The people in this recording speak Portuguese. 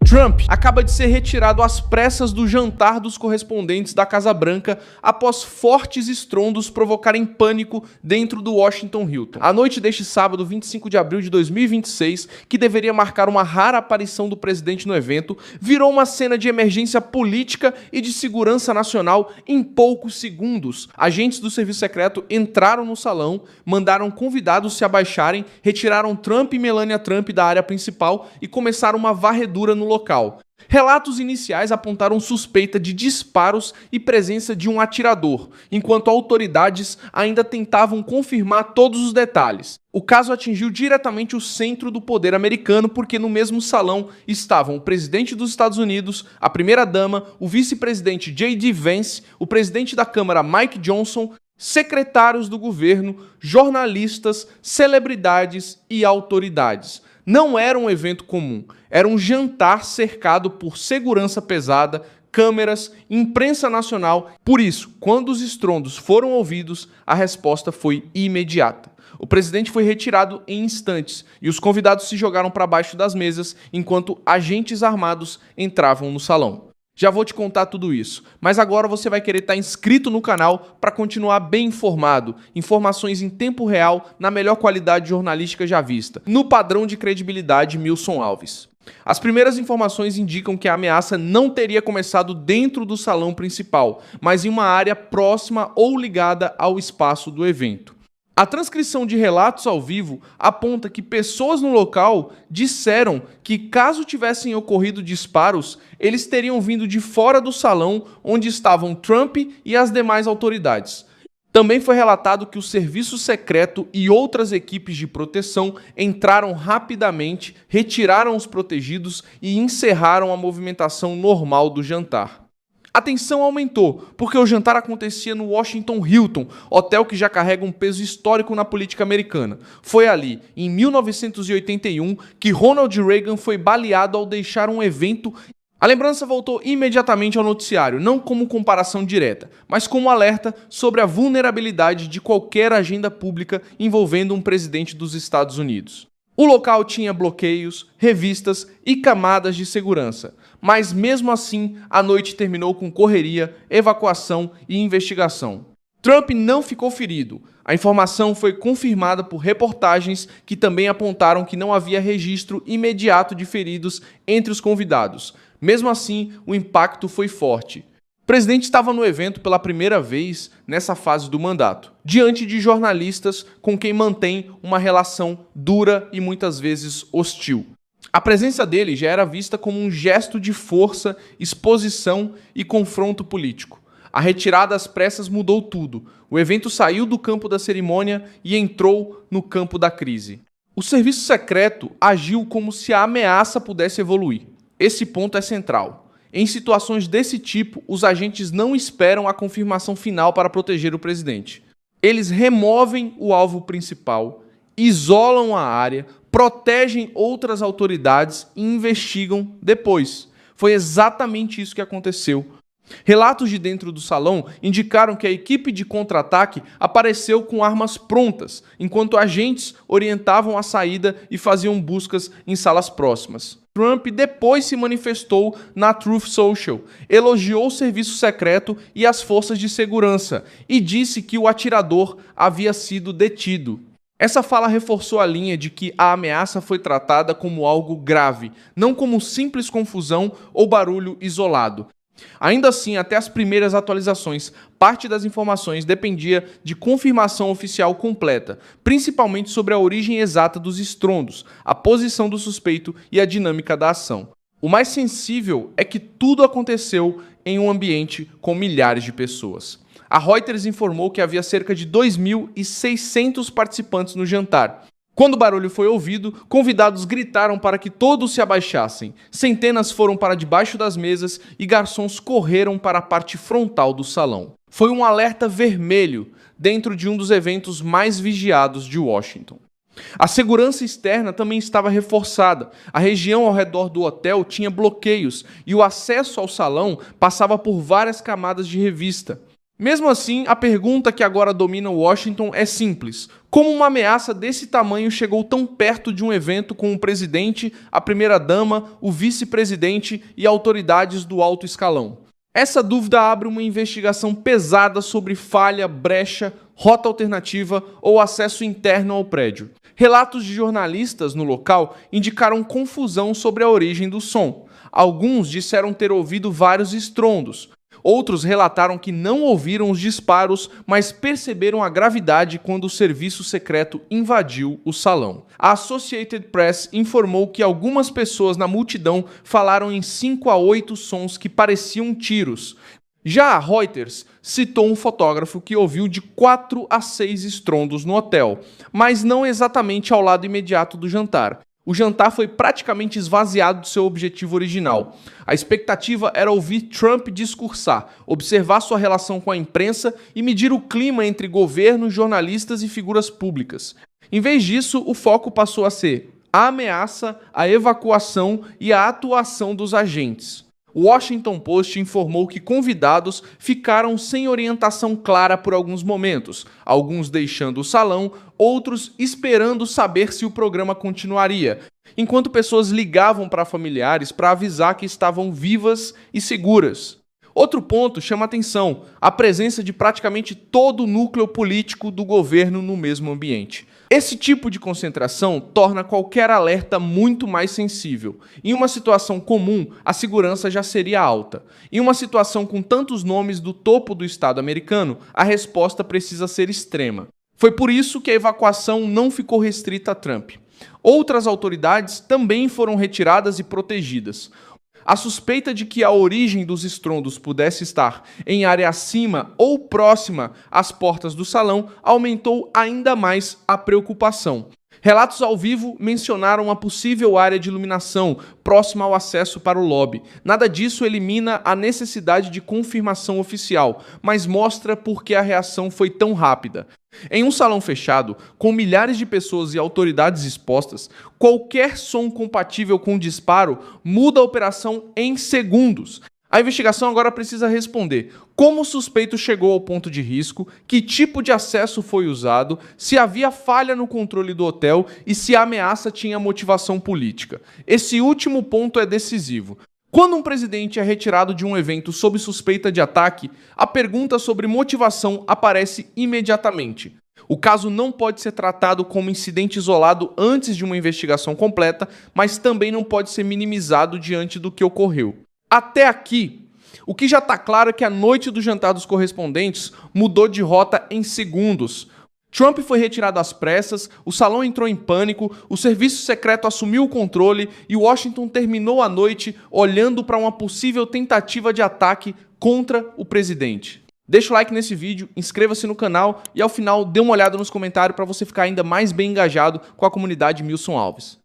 Trump acaba de ser retirado às pressas do jantar dos correspondentes da Casa Branca após fortes estrondos provocarem pânico dentro do Washington Hilton. A noite deste sábado, 25 de abril de 2026, que deveria marcar uma rara aparição do presidente no evento, virou uma cena de emergência política e de segurança nacional em poucos segundos. Agentes do serviço secreto entraram no salão, mandaram convidados se abaixarem, retiraram Trump e Melania Trump da área principal e começaram uma varredura no local. Relatos iniciais apontaram suspeita de disparos e presença de um atirador, enquanto autoridades ainda tentavam confirmar todos os detalhes. O caso atingiu diretamente o centro do poder americano porque no mesmo salão estavam o presidente dos Estados Unidos, a primeira-dama, o vice-presidente J.D. Vance, o presidente da Câmara Mike Johnson, secretários do governo, jornalistas, celebridades e autoridades. Não era um evento comum, era um jantar cercado por segurança pesada, câmeras, imprensa nacional. Por isso, quando os estrondos foram ouvidos, a resposta foi imediata. O presidente foi retirado em instantes e os convidados se jogaram para baixo das mesas enquanto agentes armados entravam no salão. Já vou te contar tudo isso, mas agora você vai querer estar inscrito no canal para continuar bem informado, informações em tempo real, na melhor qualidade jornalística já vista, no padrão de credibilidade Milson Alves. As primeiras informações indicam que a ameaça não teria começado dentro do salão principal, mas em uma área próxima ou ligada ao espaço do evento. A transcrição de relatos ao vivo aponta que pessoas no local disseram que, caso tivessem ocorrido disparos, eles teriam vindo de fora do salão onde estavam Trump e as demais autoridades. Também foi relatado que o serviço secreto e outras equipes de proteção entraram rapidamente, retiraram os protegidos e encerraram a movimentação normal do jantar. A tensão aumentou, porque o jantar acontecia no Washington Hilton, hotel que já carrega um peso histórico na política americana. Foi ali, em 1981, que Ronald Reagan foi baleado ao deixar um evento. A lembrança voltou imediatamente ao noticiário, não como comparação direta, mas como alerta sobre a vulnerabilidade de qualquer agenda pública envolvendo um presidente dos Estados Unidos. O local tinha bloqueios, revistas e camadas de segurança, mas mesmo assim a noite terminou com correria, evacuação e investigação. Trump não ficou ferido. A informação foi confirmada por reportagens que também apontaram que não havia registro imediato de feridos entre os convidados. Mesmo assim, o impacto foi forte. O presidente estava no evento pela primeira vez nessa fase do mandato, diante de jornalistas com quem mantém uma relação dura e muitas vezes hostil. A presença dele já era vista como um gesto de força, exposição e confronto político. A retirada às pressas mudou tudo. O evento saiu do campo da cerimônia e entrou no campo da crise. O serviço secreto agiu como se a ameaça pudesse evoluir. Esse ponto é central. Em situações desse tipo, os agentes não esperam a confirmação final para proteger o presidente. Eles removem o alvo principal, isolam a área, protegem outras autoridades e investigam depois. Foi exatamente isso que aconteceu. Relatos de dentro do salão indicaram que a equipe de contra-ataque apareceu com armas prontas, enquanto agentes orientavam a saída e faziam buscas em salas próximas. Trump depois se manifestou na Truth Social, elogiou o serviço secreto e as forças de segurança e disse que o atirador havia sido detido. Essa fala reforçou a linha de que a ameaça foi tratada como algo grave, não como simples confusão ou barulho isolado. Ainda assim, até as primeiras atualizações, parte das informações dependia de confirmação oficial completa, principalmente sobre a origem exata dos estrondos, a posição do suspeito e a dinâmica da ação. O mais sensível é que tudo aconteceu em um ambiente com milhares de pessoas. A Reuters informou que havia cerca de 2.600 participantes no jantar. Quando o barulho foi ouvido, convidados gritaram para que todos se abaixassem. Centenas foram para debaixo das mesas e garçons correram para a parte frontal do salão. Foi um alerta vermelho dentro de um dos eventos mais vigiados de Washington. A segurança externa também estava reforçada. A região ao redor do hotel tinha bloqueios e o acesso ao salão passava por várias camadas de revista. Mesmo assim, a pergunta que agora domina Washington é simples: como uma ameaça desse tamanho chegou tão perto de um evento com o presidente, a primeira-dama, o vice-presidente e autoridades do alto escalão? Essa dúvida abre uma investigação pesada sobre falha, brecha, rota alternativa ou acesso interno ao prédio. Relatos de jornalistas no local indicaram confusão sobre a origem do som. Alguns disseram ter ouvido vários estrondos. Outros relataram que não ouviram os disparos, mas perceberam a gravidade quando o serviço secreto invadiu o salão. A Associated Press informou que algumas pessoas na multidão falaram em 5 a 8 sons que pareciam tiros. Já a Reuters citou um fotógrafo que ouviu de 4 a 6 estrondos no hotel, mas não exatamente ao lado imediato do jantar. O jantar foi praticamente esvaziado do seu objetivo original. A expectativa era ouvir Trump discursar, observar sua relação com a imprensa e medir o clima entre governo, jornalistas e figuras públicas. Em vez disso, o foco passou a ser a ameaça, a evacuação e a atuação dos agentes. O Washington Post informou que convidados ficaram sem orientação clara por alguns momentos, alguns deixando o salão, outros esperando saber se o programa continuaria, enquanto pessoas ligavam para familiares para avisar que estavam vivas e seguras. Outro ponto chama atenção: a presença de praticamente todo o núcleo político do governo no mesmo ambiente. Esse tipo de concentração torna qualquer alerta muito mais sensível. Em uma situação comum, a segurança já seria alta. Em uma situação com tantos nomes do topo do Estado americano, a resposta precisa ser extrema. Foi por isso que a evacuação não ficou restrita a Trump. Outras autoridades também foram retiradas e protegidas. A suspeita de que a origem dos estrondos pudesse estar em área acima ou próxima às portas do salão aumentou ainda mais a preocupação. Relatos ao vivo mencionaram uma possível área de iluminação próxima ao acesso para o lobby. Nada disso elimina a necessidade de confirmação oficial, mas mostra por que a reação foi tão rápida. Em um salão fechado, com milhares de pessoas e autoridades expostas, qualquer som compatível com o disparo muda a operação em segundos. A investigação agora precisa responder como o suspeito chegou ao ponto de risco, que tipo de acesso foi usado, se havia falha no controle do hotel e se a ameaça tinha motivação política. Esse último ponto é decisivo. Quando um presidente é retirado de um evento sob suspeita de ataque, a pergunta sobre motivação aparece imediatamente. O caso não pode ser tratado como incidente isolado antes de uma investigação completa, mas também não pode ser minimizado diante do que ocorreu. Até aqui, o que já está claro é que a noite do jantar dos correspondentes mudou de rota em segundos. Trump foi retirado às pressas, o salão entrou em pânico, o serviço secreto assumiu o controle e Washington terminou a noite olhando para uma possível tentativa de ataque contra o presidente. Deixa o like nesse vídeo, inscreva-se no canal e ao final dê uma olhada nos comentários para você ficar ainda mais bem engajado com a comunidade Milson Alves.